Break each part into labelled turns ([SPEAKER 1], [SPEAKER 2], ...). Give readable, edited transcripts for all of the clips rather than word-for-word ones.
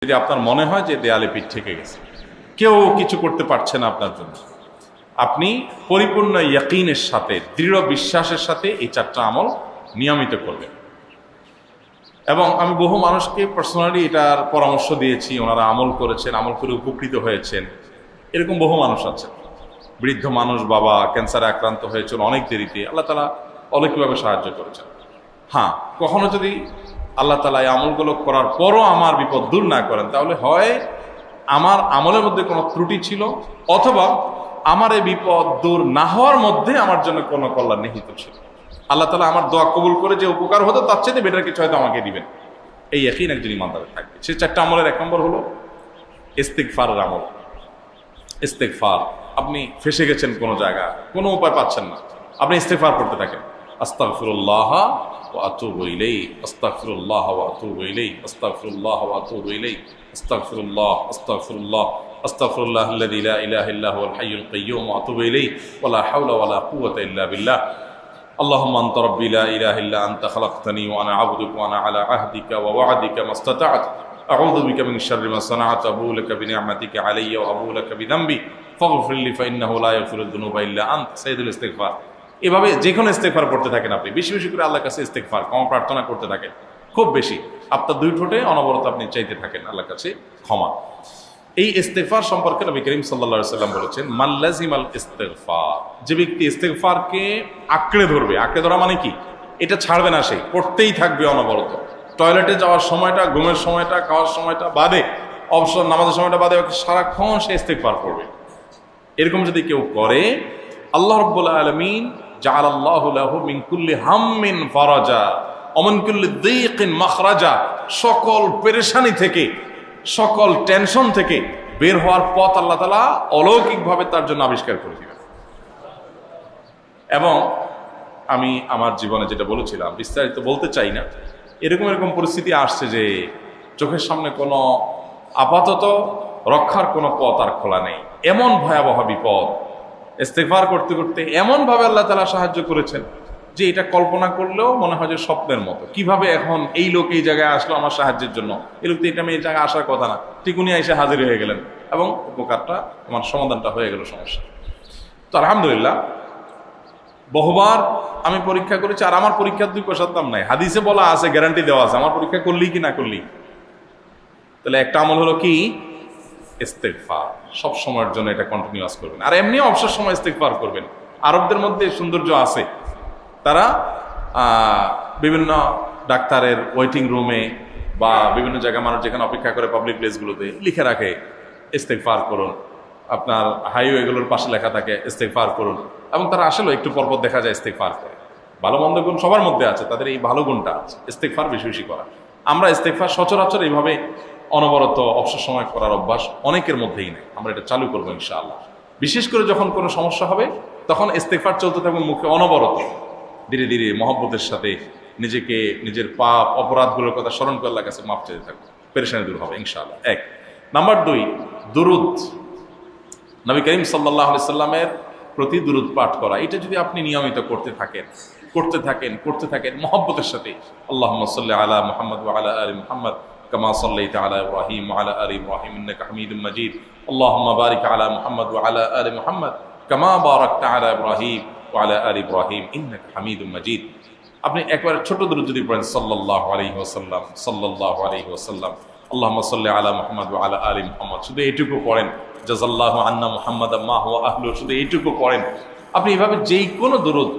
[SPEAKER 1] যদি আপনার মনে হয় যে দেয়ালে পিঠ ঠেকে গেছে, কেউ কিছু করতে পারছে না আপনার জন্য, আপনি পরিপূর্ণ ইয়াকিনের সাথে, দৃঢ় বিশ্বাসের সাথে এই চারটা আমল নিয়মিত করবেন। এবং আমি বহু মানুষকে পার্সোনালি এটার পরামর্শ দিয়েছি, ওনারা আমল করেছেন, আমল করে উপকৃত হয়েছেন। এরকম বহু মানুষ আছে, বৃদ্ধ মানুষ, বাবা ক্যান্সারে আক্রান্ত হয়েছেন অনেক দেরিতে, আল্লাহ তাআলা অলৌকিকভাবে সাহায্য করেছেন। হ্যাঁ, কখনো যদি আল্লাহ তাআলা এই আমলগুলো করার পরও আমার বিপদ দূর না করেন, তাহলে হয় আমার আমলের মধ্যে কোনো ত্রুটি ছিল, অথবা আমার এই বিপদ দূর না হওয়ার মধ্যে আমার জন্য কোনো কল্যাণ নিহিত ছিল। আল্লাহ তাআলা আমার দোয়া কবুল করে যে উপকার হতো তার চেয়ে বেটার কিছু হয়তো আমাকে দিবেন, এই ইয়াকিন একজন ইমানদারের থাকবে। সে চারটা আমলের এক নম্বর হলো ইস্তিগফারের আমল। ইস্তিগফার, আপনি ফেসে গেছেন কোনো জায়গা, কোনো উপায় পাচ্ছেন না, আপনি ইস্তিগফার করতে থাকেন। আস্তাগফিরুল্লাহ ওয়া আতুবু ইলাইহি, আস্তাগফিরুল্লাহ ওয়া আতুবু ইলাইহি, আস্তাগফিরুল্লাহ ওয়া আতুবু ইলাইহি, আস্তাগফিরুল্লাহ, আস্তাগফিরুল্লাহ, আস্তাগফিরুল্লাহাল্লাযী লা ইলাহা ইল্লা হুয়াল হাইয়ুল কাইয়্যুম ওয়া আতুবু ইলাইহি ওয়া লা হাওলা ওয়া লা কুওয়াতা ইল্লা বিল্লাহ। আল্লাহুম্মা আনতা রাব্বী লা ইলাহা ইল্লা আনতা খালাকতানি ওয়া আনা আবদুকা ওয়া আনা আলা আহদিকা ওয়া ওয়া'দিকা মাস্তাতা'তু আউযু বিকা মিন শাররি মা সানা'তু আবু'ু লাকা বিনি'মাতিকা আলাইয়া ওয়া আবু'ু লাকা বিযামবি ফাগফির লি ফাইন্নাহু লা ইয়াগফিরুয যুনুবা ইল্লা আনতা। সাইয়্যিদুল ইস্তিগফার। এভাবে যে কোনো ইস্তিগফার করতে থাকেন, আপনি বেশি বেশি করে আল্লাহর কাছে ইস্তিগফার, ক্ষমা প্রার্থনা করতে থাকেন, খুব বেশি। আপনার দুই ঠোঁটে অনবরত আপনি চাইতে থাকেন আল্লাহর কাছে ক্ষমা। এই ইস্তিগফার সম্পর্কে নবী করিম সাল্লাল্লাহু আলাইহি ওয়াসাল্লাম বলেছেন, মান লাজিমাল ইস্তিগফার, যে ব্যক্তি ইস্তিগফারকে আঁকড়ে ধরবে, আঁকড়ে ধরা মানে কি, এটা ছাড়বে না, সে পড়তেই থাকবে অনবরত। টয়লেটে যাওয়ার সময়টা, ঘুমের সময়টা, খাওয়ার সময়টা বাদে, অবসর নামাজের সময়টা বাদে সারাক্ষণ সে ইস্তিগফার করবে। এরকম যদি কেউ করে, আল্লাহ রাব্বুল আলামিন জাআলাল্লাহু লাহু মিন কুল্লি হাম্মিন ফারাজা ওয়া মিন কুল্লি দীকিন মাখরাজা, সকল পেরেশানি থেকে, সকল টেনশন থেকে বের হওয়ার পথ আল্লাহ তাআলা অলৌকিকভাবে তার জন্য আবিষ্কার করে দিবেন। এবং আমি আমার জীবনে যেটা বলেছিলাম, বিস্তারিত বলতে চাই না, এরকম পরিস্থিতি আসছে যে চোখের সামনে কোনো আপাতত রক্ষার কোনো পথ আর খোলা নেই, এমন ভয়াবহ বিপদ। ইস্তিগফার করতে করতে এমনভাবে আল্লাহ তাআলা সাহায্য করেছেন যে এটা কল্পনা করলেও মনে হয় যে স্বপ্নের মতো। কিভাবে এখন এই লোক এই জায়গায় আসলো আমার সাহায্যের জন্য, এই লোক তো এটা আমি এই জায়গায় আসার কথা না, টিকুনি এসে হাজির হয়ে গেলেন এবং উপকারটা, আমার সমাধানটা হয়ে গেল সমস্যা। তো আলহামদুলিল্লাহ, বহুবার আমি পরীক্ষা করেছি, আর আমার পরীক্ষার 2 পয়সার দাম নাই। হাদিসে বলা আছে, গ্যারান্টি দেওয়া আছে, আমার পরীক্ষা করলি কি না করলি। তাহলে একটা আমল হলো কি, ইস্তিগফার। সব সময়ের জন্য এটা কন্টিনিউয়াস করবেন, আর এমনি অবসর সময় ইস্তিগফার করবেন। আরবদের মধ্যে সৌন্দর্য আছে, তারা বিভিন্ন ডাক্তারের ওয়েটিং রুমে বা বিভিন্ন জায়গায় মানুষ যেখানে অপেক্ষা করে পাবলিক প্লেসগুলোতে লিখে রাখে ইস্তিগফার করুন। আপনার হাইওয়েগুলোর পাশে লেখা থাকে ইস্তিগফার করুন, এবং তারা আসলে একটু পরপর দেখা যায় ইস্তিগফার করে। ভালো মন্দ গুণ সবার মধ্যে আছে, তাদের এই ভালো গুণটা আছে, ইস্তিগফার বেশি বেশি করা। আমরা ইস্তিগফার সচরাচর এইভাবে অনবরত অবসর সময় করার অভ্যাস অনেকের মধ্যেই নেই। আমরা এটা চালু করবো ইনশাআল্লাহ। বিশেষ করে যখন কোনো সমস্যা হবে, তখন ইস্তিগফার চলতে থাকবে মুখে অনবরত, ধীরে ধীরে মহব্বতের সাথে নিজেকে, নিজের পাপ অপরাধগুলোর কথা স্মরণ করে আল্লাহর কাছে মাফ চাইতে থাকবে, পেরেশানি দূর হবে ইনশাআল্লাহ। 1 নাম্বার 2, দুরুদ। নবী করিম সাল্লাল্লাহু আলাইহি সাল্লামের প্রতি দুরুদ পাঠ করা, এটা যদি আপনি নিয়মিত করতে থাকেন মহব্বতের সাথে, আল্লাহুম্মা সাল্লি আলা মুহাম্মদ ওয়া আলা আলি মুহাম্মদ কামা সাল্লাইতা আলা ইব্রাহিম ওয়া আলা আলি ইব্রাহিম ইন্নাকা হামিদুম মাজিদ, আল্লাহুম্মা বারিক আলা মুহাম্মদ ওয়া আলা আলি মুহাম্মদ কামা বারাকতা আলা ইব্রাহিম ওয়া আলা আলি ইব্রাহিম ইন্নাকা হামিদুম মাজিদ। আপনি একবার ছোট দুরূদ যদি পড়েন, সাল্লাল্লাহু আলাইহি ওয়াসাল্লাম, সাল্লাল্লাহু আলাইহি ওয়াসাল্লাম, আল্লাহুম্মা সাল্লি আলা মুহাম্মদ ওয়া আলা আলি মুহাম্মদ, শুধু এইটুকু পড়েন। জাযাল্লাহু আন্না মুহাম্মাদাম মা হুয়া আহলু, শুধু এইটুকু পড়েন। আপনি এভাবে যেই কোনো দুরূদ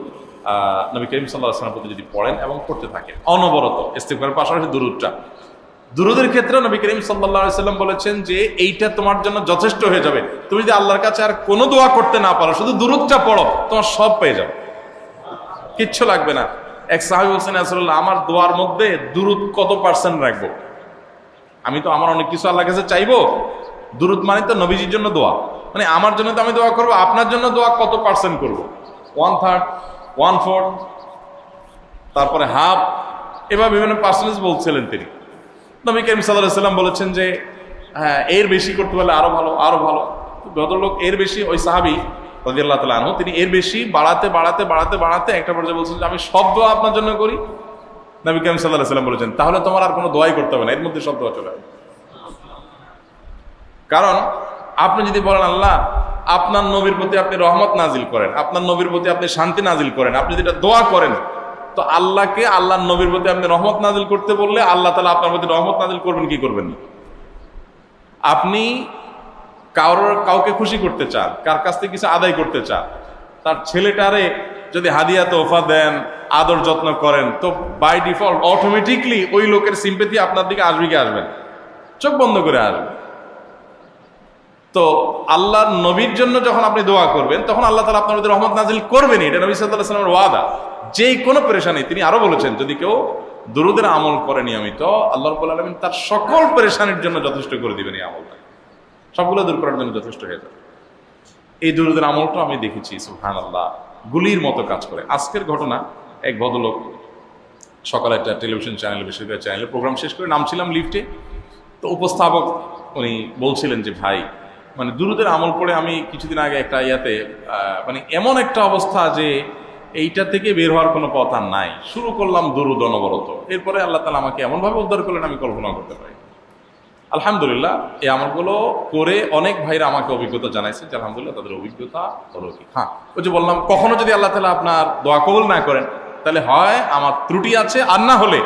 [SPEAKER 1] নবী করিম সাল্লাল্লাহু আলাইহি ওয়াসাল্লামের প্রতি যদি পড়েন এবং করতে থাকেন অনবরত, ইস্তিগফারের পাশাপাশি দুরূদের ক্ষেত্রে নবী করিম সাল্লাল্লাহু আলাইহি ওয়াসাল্লাম বলেছেন যে এইটা তোমার জন্য যথেষ্ট হয়ে যাবে। তুমি যদি আল্লাহর কাছে আর কোনো দোয়া করতে না পারো, শুধু দুরূদটা পড়ো, তোমার সব পেয়ে যাবে, কিচ্ছু লাগবে না। এক সাহাবী বলছেন, ইয়া রাসূলুল্লাহ, আমার দোয়ার মধ্যে দুরূদ কত পার্সেন্ট রাখবো? আমি তো আমার অনেক কিছু আল্লাহর কাছে চাইবো, দুরূদ মানে তো নবীজির জন্য দোয়া, মানে আমার জন্য তো আমি দোয়া করবো, আপনার জন্য দোয়া কত পার্সেন্ট করবো? 1/3, 1/4, তারপরে হাফ, এবার বিভিন্ন পার্সেন্টেজ বলছিলেন তিনি। নবী করিম সাল্লাল্লাহু আলাইহি ওয়াসাল্লাম বলেছেন যে হ্যাঁ, এর বেশি করতে পারলে আরো ভালো, আরো ভালো। ভদ্রলোক এর বেশি, ওই সাহাবী রাদিয়াল্লাহু তাআলা আনহু, তিনি এর বেশি বাড়াতে একটা পর্যায়ে বলছেন যে আমি সব দোয়া আপনার জন্য করি। নবী করিম সাল্লাল্লাহু আলাইহি ওয়াসাল্লাম বলেছেন, তাহলে তোমার আর কোনো দোয়াই করতে হবে না, এর মধ্যে সব দোয়া চলে আসবে। কারণ আপনি যদি বলেন আল্লাহ আপনার নবীর প্রতি আপনি রহমত নাজিল করেন, আপনার নবীর প্রতি আপনি শান্তি নাজিল করেন, আপনি যেটা দোয়া করেন, তো আল্লাহকে আল্লাহর নবীর প্রতি আপনি রহমত নাজিল করতে বললে আল্লাহ তাআলা আপনার প্রতি রহমত নাজিল করবেন কি করবেন না? আপনি কাউকে খুশি করতে চান, কার কাছ থেকে কিছু আদায় করতে চান, তার ছেলেটারে যদি হাদিয়া তোহফা দেন, আদর যত্ন করেন, তো বাই ডিফল্ট অটোমেটিকলি ওই লোকের সিম্পেথি আপনার দিকে আসবে কি আসবেন? চোখ বন্ধ করে আসবে। তো আল্লাহর নবীর জন্য যখন আপনি দোয়া করবেন তখন আল্লাহ তাআলা আপনার প্রতি রহমত নাজিল করবেন, এটা নবী সাল্লাল্লাহু আলাইহি ওয়াসাল্লামের ওয়াদা। যেই কোনো পেরেশানি, তিনি আরো বলেছেন যদি কেউ দুরূদের আমল করে নিয়মিত, আল্লাহ রাব্বুল আলামিন তার সকল পেরেশানির জন্য যথেষ্ট করে দিবেন। এই আমলটা সবগুলো দূর করার জন্য যথেষ্ট হয়ে যাবে। এই দুরূদের আমলটা আমি দেখেছি সুবহানাল্লাহ গুলির মতো কাজ করে। আজকের ঘটনা, এক ভদ্রলোক সকালে একটা টেলিভিশন চ্যানেল, বেসরকারি চ্যানেলে প্রোগ্রাম শেষ করে নামছিলাম লিফটে, তো উপস্থাপক উনি বলছিলেন যে ভাই মানে দুরূদের আমল করে আমি কিছুদিন আগে একটা ইয়াতে মানে এমন একটা অবস্থা যে এইটা থেকে বের হওয়ার কোনো পথ আর নাই, শুরু করলাম দুরূদ অনবরত, এরপরে আল্লাহ তাআলা আমাকে এমনভাবে উদ্ধার করলেন আমি কল্পনা করতে পারি। আলহামদুলিল্লাহ এই আমলগুলো করে অনেক ভাইরা আমাকে অভিজ্ঞতা জানাইছে যে আলহামদুলিল্লাহ তাদের অভিজ্ঞতা অলৌকিক। হ্যাঁ, ওই যে বললাম কখনো যদি আল্লাহ তাআলা আপনার দোয়া কবুল না করেন তাহলে হয় আমার ত্রুটি আছে, আর না হলে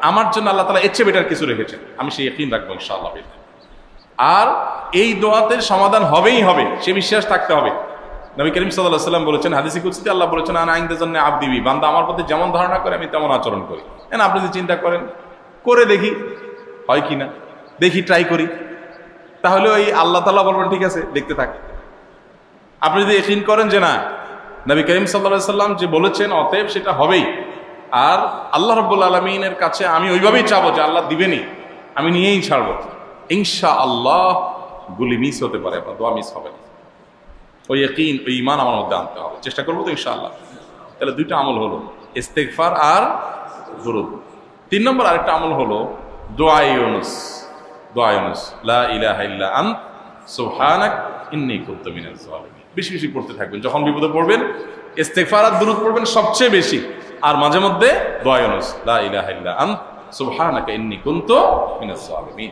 [SPEAKER 1] আমার জন্য আল্লাহ তাআলা এর চেয়ে বেটার কিছু রেখেছেন, আমি সেই ইয়াকিন রাখবো ইনশাআল্লাহ। আর এই দোয়াতের সমাধান হবেই হবে, সে বিশ্বাস থাকতে হবে। নবী করিম সাল্লাল্লাহু আলাইহি ওয়াসাল্লাম বলেছেন, হাদিসে কুদসিতে আল্লাহ বলেছেন আনা ইনদাযান্নি আবদি বি, বান্দা আমার প্রতি যেমন ধারণা করে আমি তেমন আচরণ করি। আপনি যদি চিন্তা করেন করে দেখি হয় কিনা, দেখি ট্রাই করি, তাহলে ওই আল্লাহ তাআলা বলবেন ঠিক আছে দেখতে থাক। আপনি যদি ইয়াকিন করেন যে না নবী করিম সাল্লাল্লাহু আলাইহি ওয়াসাল্লাম যে বলেছেন অতএব সেটা হবেই, আর আল্লাহ রাব্বুল আলামিনের কাছে আমি ওইভাবেই চাবো যে আল্লাহ দিবেনই, আমি নিয়েই ছাড়বো, ইনশাআল্লাহ গুলি মিস হতে পারে, আপনার দোয়া মিস হবে না। ওই ইয়াকিন, ওই ঈমান আমার মধ্যে আনতে হবে, চেষ্টা করবো তো ইনশাআল্লাহ। তাহলে দুইটা আমল হলো ইস্তেগফার আর দুরূদ। 3 নম্বর আরেকটা আমল হলো দোয়া ইউনুস। দোয়া ইউনুস, লা ইলাহা ইল্লা আনত সুবহানাক ইন্নী কুনতু মিনাজ জালিমিন। বেশি বেশি পড়তে থাকবেন, যখন বিপদে পড়বেন ইস্তেগফার আর দুরূদ পড়বেন সবচেয়ে বেশি, আর মাঝে মধ্যে দোয়া ইউনুস, লা ইলাহা ইল্লা আনত সুবহানাকা ইন্নী কুনতু মিনাজ জালিমিন।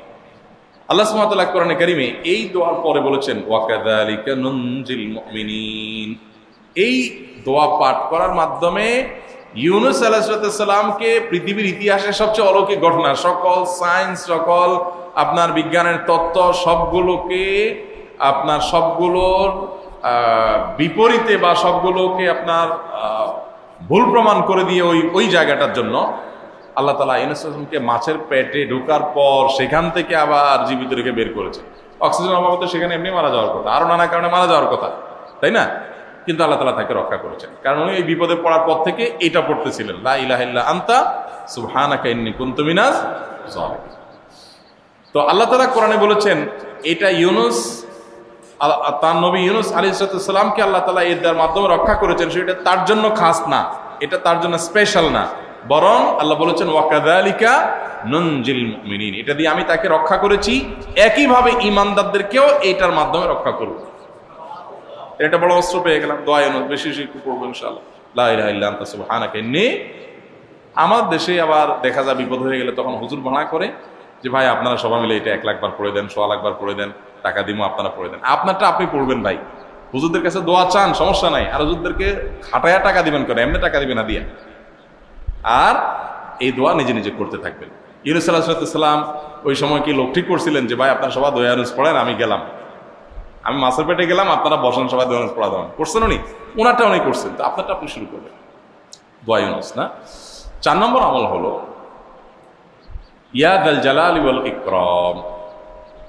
[SPEAKER 1] আল্লাহ সুবহানাহু ওয়া তাআলা কোরআনে কারীমে এই দোয়ার পরে বলেছেন ওয়া কাযালিকা নুনজিল মুমিনিন। এই দোয়া পাঠ করার মাধ্যমে ইউনুস আলাইহিস সালামকে পৃথিবীর ইতিহাসের সবচেয়ে অলৌকিক ঘটনা, সকল সায়েন্স, সকল আপনার বিজ্ঞানের তত্ত্ব সবগুলোকে আপনার সবগুলোর বিপরীতে বা সবগুলোকে আপনার ভুল প্রমাণ করে দিয়ে ওই জায়গাটার জন্য আল্লাহ তাআলা ইউনুস আলাইহিসকে মাছের পেটে ঢোকার পর সেখান থেকে আবার জীবিত রেখে বের করেছে। অক্সিজেন অভাবে তো সেখানে এমনি মারা যাওয়ার কথা, আরো নানা কারণে মারা যাওয়ার কথা, তাই না? কিন্তু আল্লাহ তাআলা তাকে রক্ষা করেছেন, কারণ উনি এই বিপদে পড়ার পর থেকে এটা পড়তেছিলেন, লা ইলাহা ইল্লা আনতা সুবহানাকা ইন্নী কুনতু মিনাজ জালিমিন। তো আল্লাহ তাআলা কোরআনে বলেছেন এটা ইউনুস, তার নবী ইউনুস আলাইহিস সালামকে আল্লাহ তাআলা এর মাধ্যমে রক্ষা করেছেন, সেটা তার জন্য খাস না, এটা তার জন্য স্পেশাল না, বরং আল্লাহ বলেছেন ওয়া কাযালিকা নুনজিল মুমিনিন, এটা দিয়ে আমি তাকে রক্ষা করেছি, একইভাবে ঈমানদারদেরকেও এটার মাধ্যমে রক্ষা করব। এটা বড় অস্ত্র পেয়ে গেলাম। দোয়া ইউনুস বেশি বেশি পড়বো ইনশাআল্লাহ, লা ইলাহা ইল্লা আনতা সুবহানাকা ইন্নী। আমার দেশে আবার দেখা যায় বিপদ হয়ে গেলে তখন হুজুর ভাড়া করে যে ভাই আপনারা সবাই মিলে এটা 1 লাখ বার পড়ে দেন, 100 লাখ বার পড়ে দেন, টাকা দিমো আপনারা পড়ে দেন। আপনারটা আপনি পড়বেন ভাই, হুজুরদের কাছে দোয়া চান সমস্যা নাই, আর হুজুরদেরকে খাটায়া টাকা দিবেন করে, এমনি টাকা দিবেন না দিয়া। আর এই দোয়া নিজে নিজে করতে থাকবেন। ইউনুস আলাইহিস সালাম ওই সময় কি লোক ঠিক করছিলেন যে ভাই আপনারা সবাই দোয়া ইউনুস পড়েন, আমি গেলাম, আমি মাছের পেটে গেলাম, আপনারা বসেন সবাই দোয়া ইউনুস পড়া দেন, করছেন উনি? ওনারটা উনি করছেন, তো আপনারটা আপনি শুরু করবেন দোয়া ইউনুস না। 4 নম্বর আমল হলো ইয়া যাল জালালি ওয়াল ইকরাম,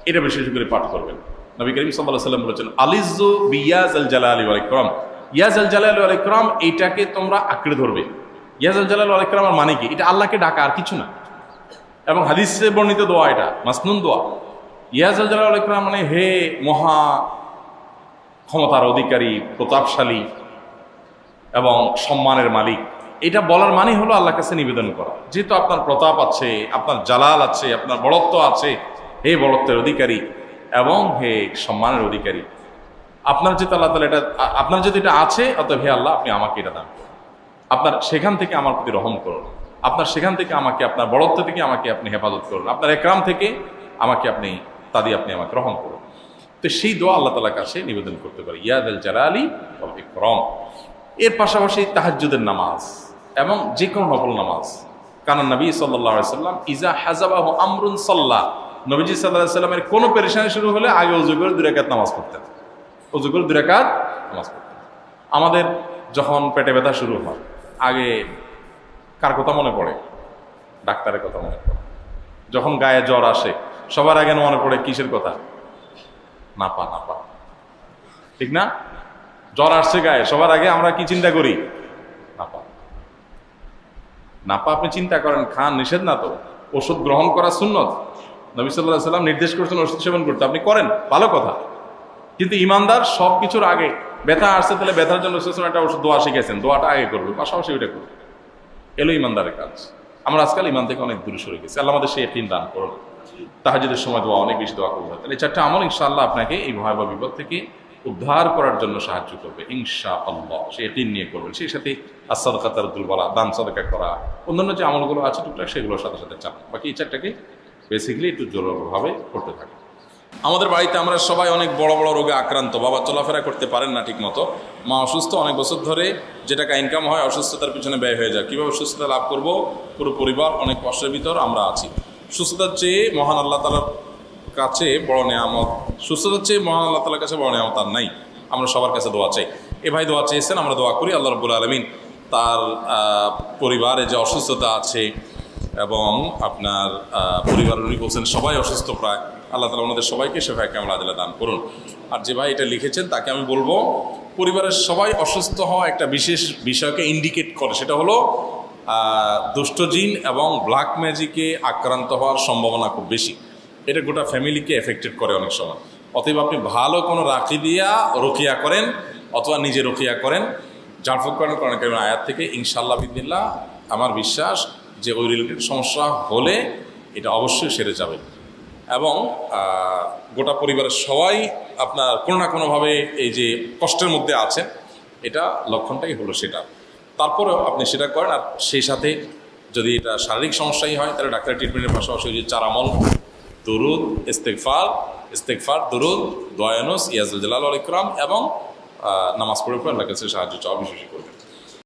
[SPEAKER 1] এটা বেশি বেশি করে পাঠ করবেন। নবী করিম সাল্লাল্লাহু আলাইহি ওয়াসাল্লাম বলেছেন আলিযু বিয়া যাল জালালি ওয়াল ইকরাম, ইয়া যাল জালালি ওয়াল ইকরাম এইটাকে তোমরা আঁকড়ে ধরবে। ইয়া যাল জালালি ওয়াল ইকরামের মানে কি? এটা আল্লাহকে ডাকা, আর কিছু না, এবং হাদিসে বর্ণিত দোয়া, এটা মাসনুন দোয়া। ইয়া যাল জালালি ওয়াল ইকরাম মানে হে মহা ক্ষমতার অধিকারী, প্রতাপশালী এবং সম্মানের মালিক, এটা বলার মানে হলো আল্লাহর কাছে নিবেদন করা, যেহেতু আপনার প্রতাপ আছে, আপনার জালাল আছে, আপনার বড়ত্ব আছে, হে বড়ত্বের অধিকারী এবং হে সম্মানের অধিকারী, আপনার যেহেতু আল্লাহ তাআলা এটা, আপনার যদি এটা আছে, অতএব হে আল্লাহ আপনি আমাকে এটা দান করুন, আপনার সেখান থেকে আমার প্রতি রহম করুন, আপনার সেখান থেকে আমাকে, আপনার বড়ত্ব থেকে আমাকে আপনি হেফাজত করুন, আপনার একরাম থেকে আমাকে আপনি, তা দিয়ে আপনি আমাকে রহম করুন। তো সেই দোয়া আল্লাহ তাআলার কাছে নিবেদন করতে পারি, ইয়া যাল জালালি ওয়াল ইকরাম। এর পাশাপাশি তাহাজ্জুদের নামাজ এবং যে কোনো নফল নামাজ। কারণ নবী সাল্লাল্লাহু আলাইহি সাল্লাম ইজা হাজাবাহু আমরুন সাল্লা, নবীজি সাল্লাল্লাহু আলাইহি সাল্লামের কোনো পেরেশানি শুরু হলে আগে ওযু করে 2 রাকাত নামাজ পড়তেন, ওযু করে 2 রাকাত নামাজ পড়তেন। আমাদের যখন পেটে ব্যথা শুরু হয় আগে কার কথা মনে পড়ে? ডাক্তারের কথা মনে পড়ে। যখন গায়ে জ্বর আসে সবার আগে মনে পড়ে কিসের কথা? নাপা। নাপা, ঠিক না? জ্বর আসছে গায়ে, সবার আগে আমরা কি চিন্তা করি? নাপা। নাপা আপনি চিন্তা করেন, খান, নিষেধ না তো, ওষুধ গ্রহণ করা সুন্নত। নবী সাল্লাল্লাহু আলাইহি সাল্লাম নির্দেশ করছেন ওষুধ সেবন করতে, আপনি করেন, ভালো কথা। কিন্তু ইমানদার সব কিছুর আগে ব্যথা আসছে, তাহলে ব্যথার জন্য একটা ওষুধ দোয়া শিখেছেন, দোয়াটা আগে করবে, পাশাপাশি ওইটা করবে। এলো ইমানদারের কাজ। আমরা আজকাল ইমান থেকে অনেক দূরে সরে গেছি। আল্লাহ আমাদের সেই ইয়াকিন দান করুন। তাহাজ্জুদের সময় দোয়া, অনেক বেশি দোয়া করবো। তাহলে 4টা আমল ইনশাআল্লাহ আপনাকে এই ভয়াবহ বিপদ থেকে উদ্ধার করার জন্য সাহায্য করবে ইনশাআল্লাহ। সে ইয়াকিন নিয়ে করবেন। সেই সাথে as-সাদাকা তারদুল বালা, দান সাদাকা করা, অন্যান্য যে আমলগুলো আছে টুকটাক সেগুলোর সাথে সাথে চাপ। বাকি এই 4টাকে বেসিক্যালি একটু জোরভাবে করতে থাকে। আমাদের বাড়িতে আমরা সবাই অনেক বড় বড় রোগে আক্রান্ত। বাবা চলাফেরা করতে পারেন না ঠিক মতো, মা অসুস্থ, অনেক বছর ধরে যে টাকা ইনকাম হয় অসুস্থতার পিছনে ব্যয় হয়ে যায়। কীভাবে সুস্থতা লাভ করব? পুরো পরিবার অনেক কষ্টের ভিতর আমরা আছি। সুস্থতার চেয়ে মহান আল্লাহ তাআলার কাছে বড় নেয়ামত, সুস্থতার চেয়ে মহান আল্লাহ তাআলার কাছে বড় নেয়ামত আর নাই। আমরা সবার কাছে দোয়া চাই। এ ভাই দোয়া চেয়েছেন, আমরা দোয়া করি আল্লাহ রাব্বুল আলামিন তার পরিবারে যে অসুস্থতা আছে এবং আপনার পরিবারের উনি বলছেন সবাই অসুস্থ প্রায়, আল্লাহ তাআলা ওনাদের সবাইকে শেফায়ে কামিলা আজলা দান করুন। আর যে ভাই এটা লিখেছেন তাকে আমি বলবো, পরিবারের সবাই অসুস্থ হওয়া একটা বিশেষ বিষয়কে ইন্ডিকেট করে, সেটা হলো দুষ্ট জিন এবং ব্ল্যাক ম্যাজিকে আক্রান্ত হওয়ার সম্ভাবনা খুব বেশি। এটা গোটা ফ্যামিলিকে এফেক্টেড করে অনেক সময়। অতএব আপনি ভালো কোনো রাখি দিয়া রকিয়া করেন অথবা নিজে রকিয়া করেন, ঝাড়ফুঁক করেন কোরআন কারীমের আয়াত থেকে, ইনশাআল্লাহ বিদিনিল্লাহ আমার বিশ্বাস যে ওই রিলেটেড সমস্যা হলে এটা অবশ্যই সেরে যাবে। এবং গোটা পরিবারের সবাই আপনার কোনো না কোনোভাবে এই যে কষ্টের মধ্যে আছেন, এটা লক্ষণটাই হলো সেটা। তারপরেও আপনি সেটা করেন। আর সেই সাথে যদি এটা শারীরিক সমস্যাই হয় তাহলে ডাক্তার ট্রিটমেন্টের পাশাপাশি যে 4 আমল, দুরুদ, ইস্তেগফার, দুরুদ, দোয়া ইউনুস, ইয়া যাল জালাল ওয়াল ইকরাম এবং নামাজ পড়ে আল্লাহর কাছে সাহায্য চাওয়া, বিশেষ করবেন।